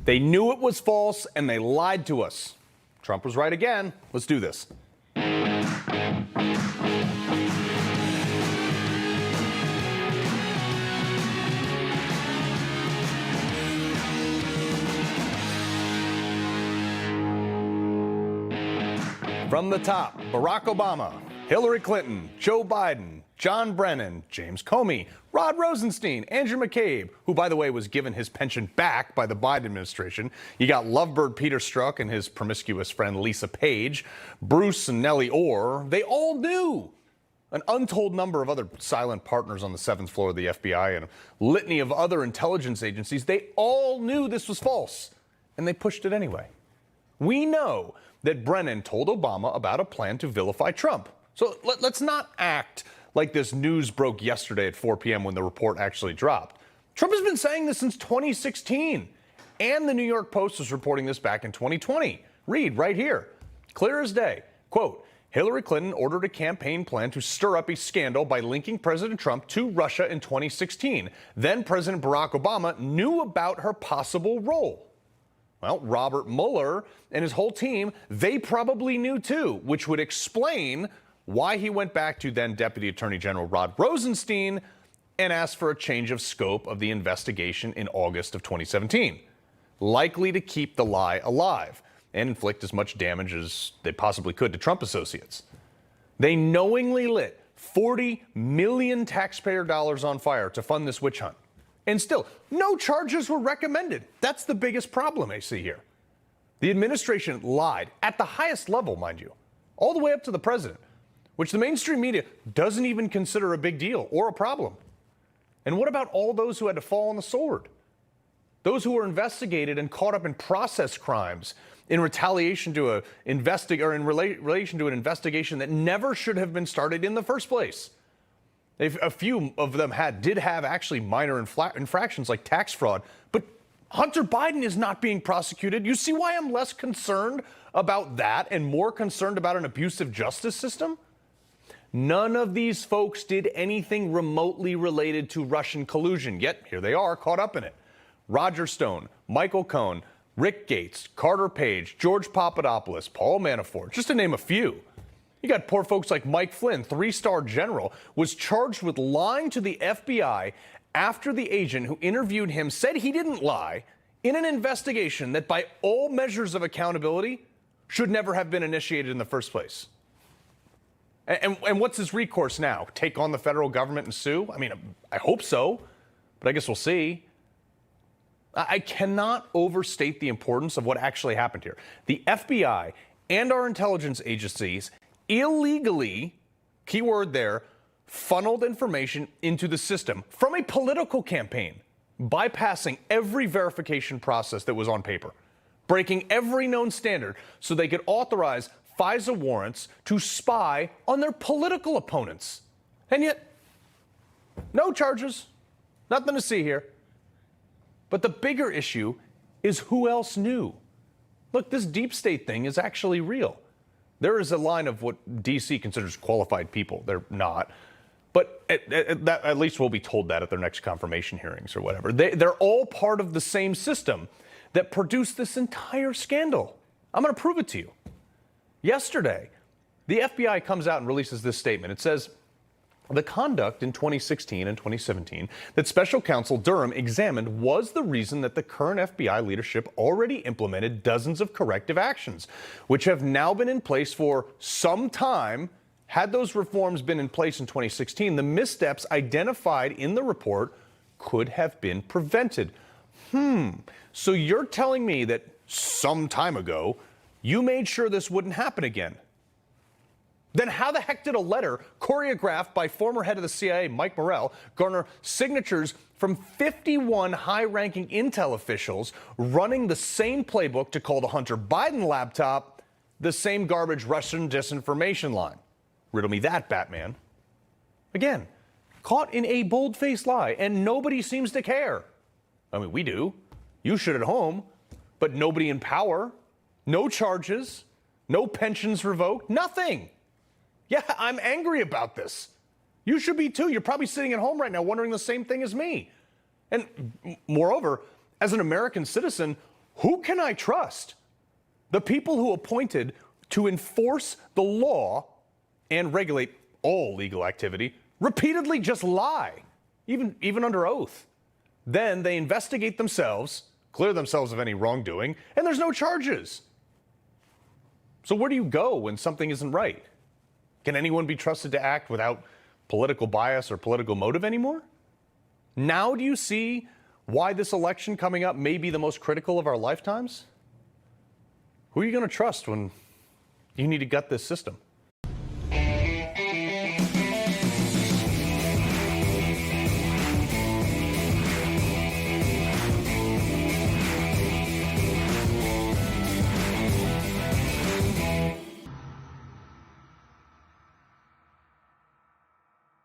They knew it was false, and they lied to us. Trump was right again. Let's do this. From the top, Barack Obama, Hillary Clinton, Joe Biden, John Brennan, James Comey, Rod Rosenstein, Andrew McCabe, who, by the way, was given his pension back by the Biden administration. You got lovebird Peter Strzok and his promiscuous friend Lisa Page, Bruce and Nellie Orr. They all knew. An untold number of other silent partners on the 7th floor of the FBI and a litany of other intelligence agencies, they all knew this was false, and they pushed it anyway. We know that Brennan told Obama about a plan to vilify Trump. So let's not act like this news broke yesterday at 4 p.m. when the report actually dropped. Trump has been saying this since 2016, and the New York Post was reporting this back in 2020. Read right here. Clear as day. Quote, Hillary Clinton ordered a campaign plan to stir up a scandal by linking President Trump to Russia in 2016. Then President Barack Obama knew about her possible role. Well, Robert Mueller and his whole team, they probably knew too, which would explain why he went back to then Deputy Attorney General Rod Rosenstein and asked for a change of scope of the investigation in August of 2017, likely to keep the lie alive and inflict as much damage as they possibly could to Trump associates. They knowingly lit 40 million taxpayer dollars on fire to fund this witch hunt. And still, no charges were recommended. That's the biggest problem I see here. The administration lied at the highest level, mind you, all the way up to the president, which the mainstream media doesn't even consider a big deal or a problem. And what about all those who had to fall on the sword? Those who were investigated and caught up in process crimes in retaliation to in relation to an investigation that never should have been started in the first place. A few of them did have actually minor infractions like tax fraud, but Hunter Biden is not being prosecuted. You see why I'm less concerned about that and more concerned about an abusive justice system? None of these folks did anything remotely related to Russian collusion, yet here they are caught up in it. Roger Stone, Michael Cohen, Rick Gates, Carter Page, George Papadopoulos, Paul Manafort, just to name a few. You got poor folks like Mike Flynn, 3-star general, was charged with lying to the FBI after the agent who interviewed him said he didn't lie in an investigation that by all measures of accountability should never have been initiated in the first place. And what's his recourse now? Take on the federal government and sue? I mean, I hope so, but I guess we'll see. I cannot overstate the importance of what actually happened here. The FBI and our intelligence agencies illegally, keyword there, funneled information into the system from a political campaign, bypassing every verification process that was on paper, breaking every known standard so they could authorize FISA warrants to spy on their political opponents. And yet, no charges, nothing to see here. But the bigger issue is who else knew. Look, this deep state thing is actually real. There is a line of what D.C. considers qualified people. They're not. But at least we'll be told that at their next confirmation hearings or whatever. They're all part of the same system that produced this entire scandal. I'm going to prove it to you. Yesterday, the FBI comes out and releases this statement. It says, the conduct in 2016 and 2017 that Special Counsel Durham examined was the reason that the current FBI leadership already implemented dozens of corrective actions, which have now been in place for some time. Had those reforms been in place in 2016, the missteps identified in the report could have been prevented. So you're telling me that some time ago, you made sure this wouldn't happen again? Then how the heck did a letter choreographed by former head of the CIA, Mike Morrell, garner signatures from 51 high-ranking intel officials running the same playbook to call the Hunter Biden laptop the same garbage Russian disinformation line? Riddle me that, Batman. Again, caught in a bold-faced lie, and nobody seems to care. I mean, we do. You should at home, but nobody in power. No charges, no pensions revoked, nothing. Yeah, I'm angry about this. You should be too. You're probably sitting at home right now wondering the same thing as me. And moreover, as an American citizen, Who can I trust? The people who appointed to enforce the law and regulate all legal activity repeatedly just lie, even under oath. Then they investigate themselves, clear themselves of any wrongdoing, and there's no charges. So where do you go when something isn't right? Can anyone be trusted to act without political bias or political motive anymore? Now do you see why this election coming up may be the most critical of our lifetimes? Who are you going to trust when you need to gut this system?